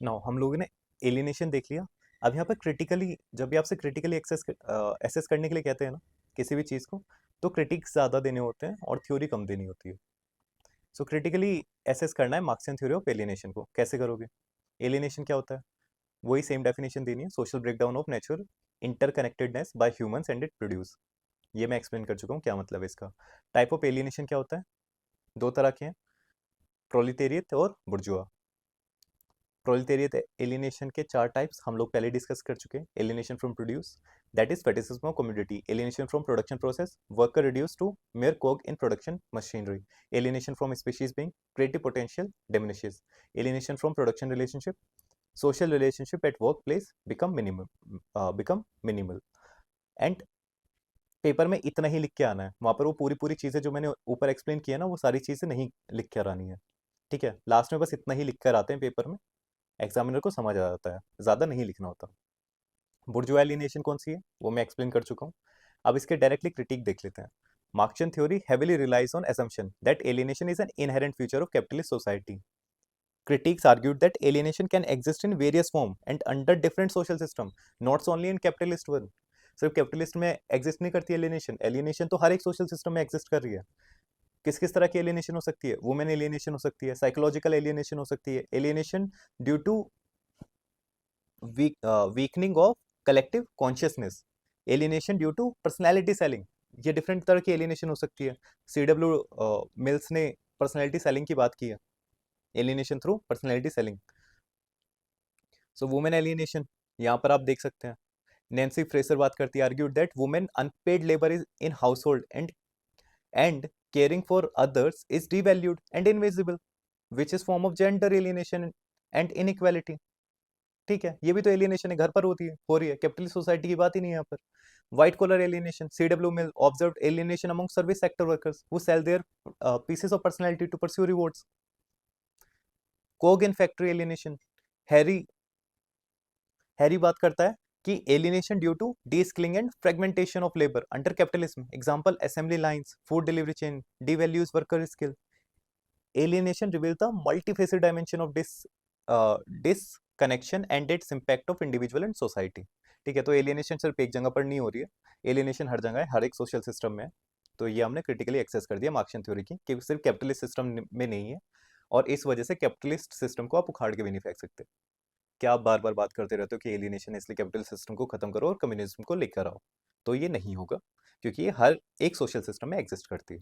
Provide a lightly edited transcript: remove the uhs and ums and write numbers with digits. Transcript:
Now हम लोगों ने एलिनेशन देख लिया। अब यहाँ पर क्रिटिकली, जब भी आपसे क्रिटिकली एसेस करने के लिए कहते हैं ना किसी भी चीज़ को, तो क्रिटिक्स ज़्यादा देने होते हैं और थ्योरी कम देनी होती है। सो क्रिटिकली एसेस करना है मार्क्सियन थ्योरी ऑफ एलिनेशन को। कैसे करोगे? एलिनेशन क्या होता है? वही सेम डेफिनेशन देनी है, social breakdown of natural interconnectedness bye humans and it produce. ये मैं एक्सप्लेन कर चुका हूँ क्या मतलब है इसका। टाइप ऑफ एलिनेशन क्या होता है? दो तरह के हैं, प्रोलिटेरियत और बुर्जुआ। प्रोलिटेरियत एलिनेशन के चार टाइप्स हम लोग पहले डिस्कस कर चुके हैं। Alienation from produce, that is fetishism of community. Alienation from production process, worker reduce to mere cog in production machinery. Alienation from species being, creative potential diminishes. Alienation from production relationship, social relationship at workplace become minimal. And paper में इतना ही लिख के आना है, वहां पर वो पूरी पूरी चीजें जो मैंने ऊपर एक्सप्लेन किया ना, वो सारी चीजें नहीं लिख कर आनी है। ठीक है, लास्ट में बस इतना ही लिख कर आते हैं पेपर में, एग्जामिनर को समझ आ जाता है, ज्यादा नहीं लिखना होता। बुर्जुआ एलिनेशन कौन सी है वो मैं एक्सप्लेन कर चुका हूँ। अब इसके डायरेक्टली क्रिटिक देख लेते हैं। Marxian theory heavily relies on assumption that alienation is an inherent feature of capitalist society. Critics argued that alienation can exist in various forms and under different social system, not only in capitalist one. सिर्फ capitalist में exist नहीं करती alienation, alienation तो हर एक social system में exist कर रही है। किस किस तरह की एलिनेशन हो सकती है? वुमेन एलिनेशन हो सकती है, साइकोलॉजिकल एलिनेशन हो सकती है, alienation due to weakening of collective consciousness, alienation due to personality selling. ये डिफरेंट तरह की एलिनेशन हो सकती है। CW मिल्स ने पर्सनैलिटी सेलिंग की बात की है, alienation through personality selling. So women alienation यहाँ पर आप देख सकते हैं। नैन्सी फ्रेसर बात करती है, argued that women unpaid labour is in household and caring for others is devalued and invisible, which is form of gender alienation and inequality. ठीक है, ये भी तो एलियनेशन है, घर पर होती है, हो रही है, कैपिटलिस्ट सोसाइटी की बात ही नहीं है यहाँ पर। White collar alienation, CW Mill observed alienation among service sector workers who sell their pieces of personality to pursue rewards. Cog in factory alienation, Harry Harry बात करता है कि alienation due to de-skilling and fragmentation of labour under capitalism, example assembly lines, food delivery chain, devalues worker skill. Alienation reveals the multifaceted dimension of disconnection and its impact of individual and society. ठीक है, तो alienation सिर्फ एक जगह पर नहीं हो रही है, एलियनेशन हर जगह है, हर एक सोशल सिस्टम में है। तो ये हमने क्रिटिकली एक्सेस कर दिया मार्क्सियन थ्योरी की, कि सिर्फ कैपिटलिस्ट सिस्टम में नहीं है, और इस वजह से कैपिटलिस्ट सिस्टम को आप उखाड़ के भी नहीं फेंक सकते। क्या आप बार बार बात करते रहते हो कि एलियनेशन है इसलिए कैपिटल सिस्टम को खत्म करो और कम्युनिज्म को लेकर आओ, तो ये नहीं होगा, क्योंकि ये हर एक सोशल सिस्टम में एग्जिस्ट करती है।